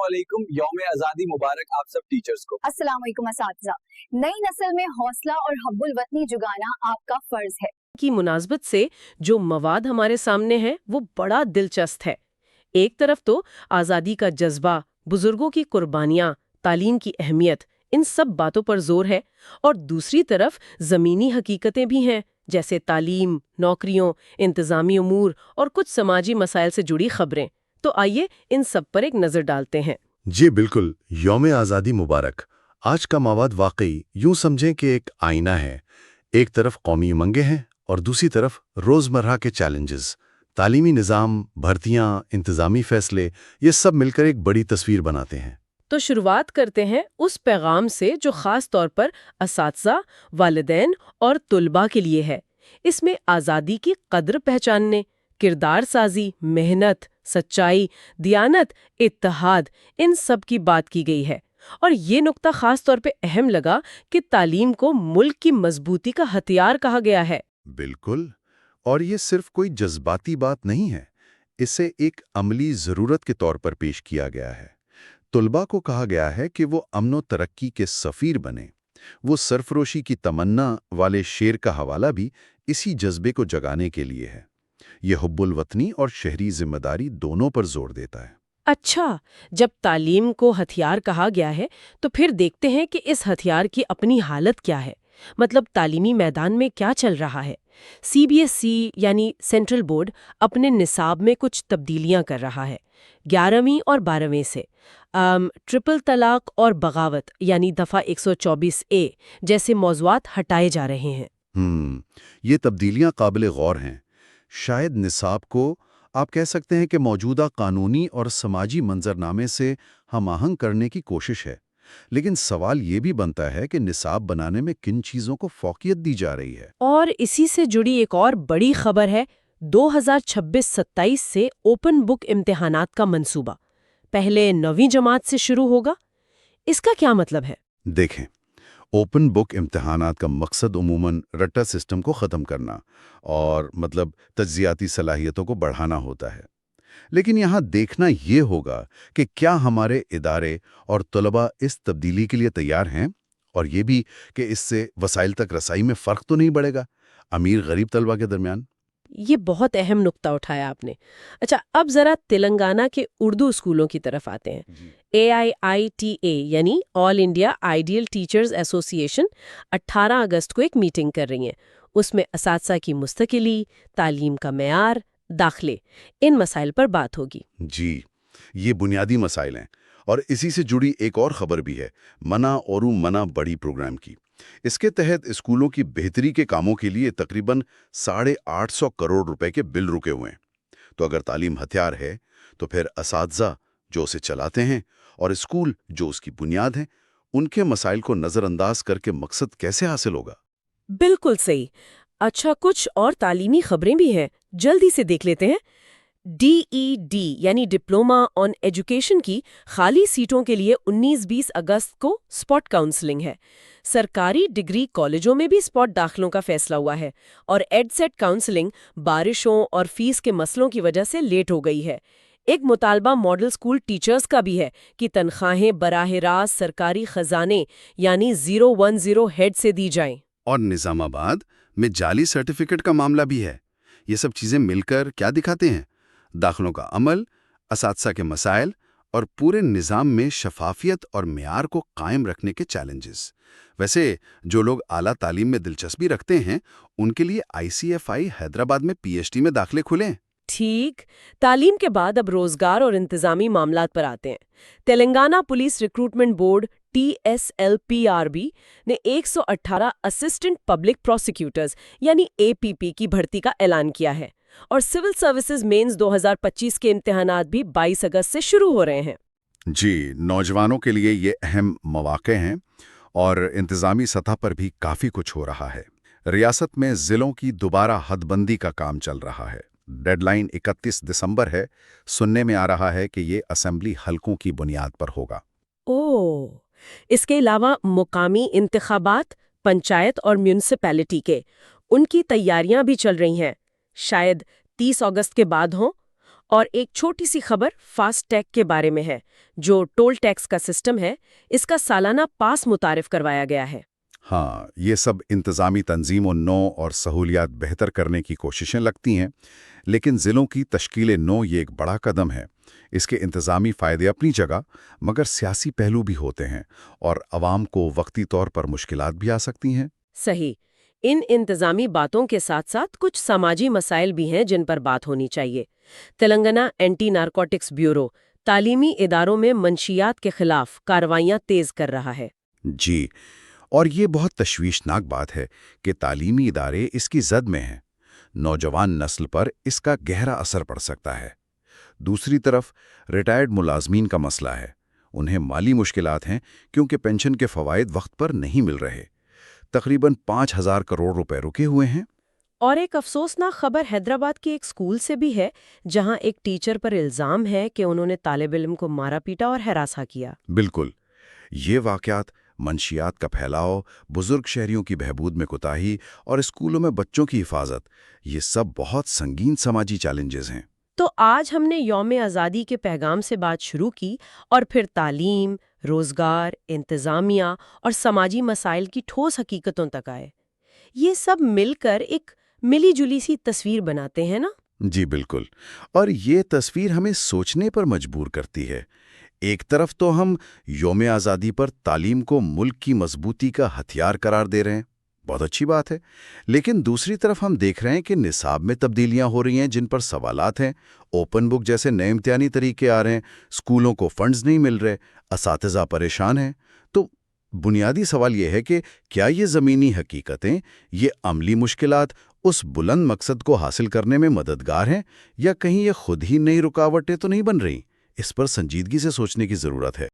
वालेकुम, यौम आज़ादी मुबारक आप सब टीचर्स को। अस्सलाम वालेकुम असातिज़ा। नई नस्ल में हौसला और हब्बुल वतनी जुगाना आपका फर्ज है। की मुनासबत से जो मवाद हमारे सामने है वो बड़ा दिलचस्प है। एक तरफ तो आज़ादी का जज्बा, बुजुर्गों की कुर्बानियाँ, तालीम की अहमियत, इन सब बातों पर जोर है, और दूसरी तरफ ज़मीनी हकीकतें भी हैं, जैसे तालीम, नौकरियों, इंतज़ामी उमूर और कुछ समाजी मसाइल से जुड़ी खबरें। तो आइए इन सब पर एक नज़र डालते हैं। जी बिल्कुल, यौम आज़ादी मुबारक। आज का मवाद वाकई यूं समझें कि एक आईना है। एक तरफ कौमी उमंगें हैं और दूसरी तरफ रोज़मर्रा के चैलेंजेस। तालीमी निज़ाम, भर्तियां, इंतज़ामी फैसले, ये सब मिलकर एक बड़ी तस्वीर बनाते हैं। तो शुरुआत करते हैं उस पैगाम से जो ख़ास तौर पर असातिज़ा, वालिदैन और तुलबा के लिए है। इसमें आज़ादी की कद्र पहचानने, किरदार साजी, मेहनत, सच्चाई, दियानत, इत्तेहाद, इन सब की बात की गई है। और ये नुक्ता ख़ास तौर पे अहम लगा कि तालीम को मुल्क की मजबूती का हथियार कहा गया है। बिल्कुल, और ये सिर्फ कोई जज्बाती बात नहीं है, इसे एक अमली ज़रूरत के तौर पर पेश किया गया है। तुलबा को कहा गया है कि वो अमन तरक्की के सफ़ीर बने। वो सरफरोशी की तमन्ना वाले शेर का हवाला भी इसी जज्बे को जगाने के लिए है। ये हुब्बुल वतनी और शहरी जिम्मेदारी दोनों पर जोर देता है। अच्छा, जब तालीम को हथियार कहा गया है तो फिर देखते हैं कि इस हथियार की अपनी हालत क्या है। मतलब तालीमी मैदान में क्या चल रहा है। सीबीएसई यानी सेंट्रल बोर्ड अपने निसाब में कुछ तब्दीलियां कर रहा है। 11वीं और 12वीं से ट्रिपल तलाक और बगावत यानी दफ़ा 124A जैसे मौज़ूआत हटाए जा रहे हैं। ये तब्दीलियां काबिल गौर हैं। शायद निसाब को आप कह सकते हैं कि मौजूदा कानूनी और समाजी मंजरनामे से हम आहंग करने की कोशिश है। लेकिन सवाल ये भी बनता है कि निसाब बनाने में किन चीज़ों को फौकियत दी जा रही है। और इसी से जुड़ी एक और बड़ी खबर है 2026-27 से ओपन बुक इम्तिहानात का मंसूबा पहले 9वीं जमात से शुरू होगा। इसका क्या मतलब है? देखें, ओपन बुक इम्तिहानात का मकसद उमूमन रट्टा सिस्टम को ख़त्म करना और मतलब तज्ज़ियाती सलाहियतों को बढ़ाना होता है। लेकिन यहाँ देखना ये होगा कि क्या हमारे इदारे और तलबा इस तब्दीली के लिए तैयार हैं, और ये भी कि इससे वसाइल तक रसाई में फ़र्क तो नहीं बढ़ेगा अमीर गरीब तलबा के दरमियान। ये बहुत अहम नुक्ता उठाया आपने। अच्छा, अब जरा तेलंगाना के उर्दू स्कूलों की तरफ आते हैं। AIITA यानी all India ideal teachers association 18 अगस्त को एक मीटिंग कर रही है। उसमें असातिज़ा की मुस्तकिली, तालीम का मेयार, दाखिले, इन मसाइल पर बात होगी। जी, ये बुनियादी मसाइल हैं। और इसी से जुड़ी एक और ख़बर भी है, मना औरू मना बड़ी प्रोग्राम की। इसके तहत स्कूलों की बेहतरी के कामों के लिए तकरीबन 850 करोड़ रुपए के बिल रुके हुए हैं। तो अगर तालीम हथियार है, तो फिर असातिज़ा जो उसे चलाते हैं और स्कूल जो उसकी बुनियाद है, उनके मसाइल को नज़रअंदाज करके मकसद कैसे हासिल होगा? बिल्कुल सही। अच्छा, कुछ और तालीमी खबरें भी हैं, जल्दी से देख लेते हैं। DED यानी डिप्लोमा ऑन एजुकेशन की खाली सीटों के लिए 19-20 अगस्त को स्पॉट काउंसलिंग है। सरकारी डिग्री कॉलेजों में भी स्पॉट दाखिलों का फैसला हुआ है, और एडसेट काउंसलिंग बारिशों और फीस के मसलों की वजह से लेट हो गई है। एक मुतालबा मॉडल स्कूल टीचर्स का भी है कि तनख्वाहें बराह रास्त सरकारी खजाने यानी 010 हेड से दी जाएं। और निज़ामाबाद में जाली सर्टिफिकेट का मामला भी है। ये सब चीज़ें मिलकर क्या दिखाते हैं? दाखिलों का अमल, असातिज़ा के मसाइल और पूरे निज़ाम में शफाफियत और मेयार को कायम रखने के चैलेंजेस। वैसे जो लोग आला तालीम में दिलचस्पी रखते हैं, उनके लिए ICFI हैदराबाद में PhD में दाखिले खुले। ठीक, तालीम के बाद अब रोजगार और इंतजामी मामलात पर आते हैं। Telangana police recruitment board TSLPRB ने 118 असिस्टेंट पब्लिक प्रोसिक्यूटर्स यानी APP की भर्ती का ऐलान किया है, और सिविल सर्विसेज मेंस 2025 के इम्तिहानात भी 22 अगस्त से शुरू हो रहे हैं। जी, नौजवानों के लिए ये अहम मौके हैं और इंतज़ामी सतह पर भी काफ़ी कुछ हो रहा है। रियासत में ज़िलों की दोबारा हदबंदी का काम चल रहा है। डेडलाइन 31 दिसंबर है। सुनने में आ रहा है कि ये असेंबली हलकों की बुनियाद पर होगा। ओह, इसके अलावा मुकामी इंतखाबात, पंचायत और म्यूनिसिपैलिटी के उनकी तैयारियां भी चल रही हैं। शायद 30 अगस्त के बाद हों। اور ایک چھوٹی سی خبر فاسٹ ٹیگ کے بارے میں ہے، جو ٹول ٹیکس کا سسٹم ہے، اس کا سالانہ پاس متعارف کروایا گیا ہے۔ ہاں، یہ سب انتظامی تنظیم و نو اور سہولیات بہتر کرنے کی کوششیں لگتی ہیں، لیکن ضلعوں کی تشکیل نو یہ ایک بڑا قدم ہے۔ اس کے انتظامی فائدے اپنی جگہ، مگر سیاسی پہلو بھی ہوتے ہیں اور عوام کو وقتی طور پر مشکلات بھی آ سکتی ہیں۔ صحیح۔ ان انتظامی باتوں کے ساتھ ساتھ کچھ سماجی مسائل بھی ہیں جن پر بات ہونی چاہیے۔ تلنگانہ اینٹی نارکوٹکس بیورو تعلیمی اداروں میں منشیات کے خلاف کارروائیاں تیز کر رہا ہے۔ جی، اور یہ بہت تشویشناک بات ہے کہ تعلیمی ادارے اس کی زد میں ہیں۔ نوجوان نسل پر اس کا گہرا اثر پڑ سکتا ہے۔ دوسری طرف ریٹائرڈ ملازمین کا مسئلہ ہے۔ انہیں مالی مشکلات ہیں کیونکہ پینشن کے فوائد وقت پر نہیں مل رہے۔ تقریباً 5,000 کروڑ روپے رکے ہوئے ہیں۔ اور ایک افسوسناک خبر حیدرآباد کے ایک اسکول سے بھی ہے، جہاں ایک ٹیچر پر الزام ہے کہ انہوں نے طالب علم کو مارا پیٹا اور ہراساں کیا۔ بالکل، یہ واقعات منشیات کا پھیلاؤ، بزرگ شہریوں کی بہبود میں کوتاہی اور اسکولوں میں بچوں کی حفاظت، یہ سب بہت سنگین سماجی چیلنجز ہیں۔ تو آج ہم نے یوم آزادی کے پیغام سے بات شروع کی اور پھر تعلیم، روزگار، انتظامیہ اور سماجی مسائل کی ٹھوس حقیقتوں تک آئے۔ یہ سب مل کر ایک ملی جلی سی تصویر بناتے ہیں نا؟ جی بالکل، اور یہ تصویر ہمیں سوچنے پر مجبور کرتی ہے۔ ایک طرف تو ہم یوم آزادی پر تعلیم کو ملک کی مضبوطی کا ہتھیار قرار دے رہے ہیں، بہت اچھی بات ہے، لیکن دوسری طرف ہم دیکھ رہے ہیں کہ نصاب میں تبدیلیاں ہو رہی ہیں جن پر سوالات ہیں۔ اوپن بک جیسے نئے امتحانی طریقے آ رہے ہیں، اسکولوں کو فنڈز نہیں مل رہے، اساتذہ پریشان ہیں۔ تو بنیادی سوال یہ ہے کہ کیا یہ زمینی حقیقتیں، یہ عملی مشکلات اس بلند مقصد کو حاصل کرنے میں مددگار ہیں، یا کہیں یہ خود ہی نئی رکاوٹیں تو نہیں بن رہی؟ اس پر سنجیدگی سے سوچنے کی ضرورت ہے۔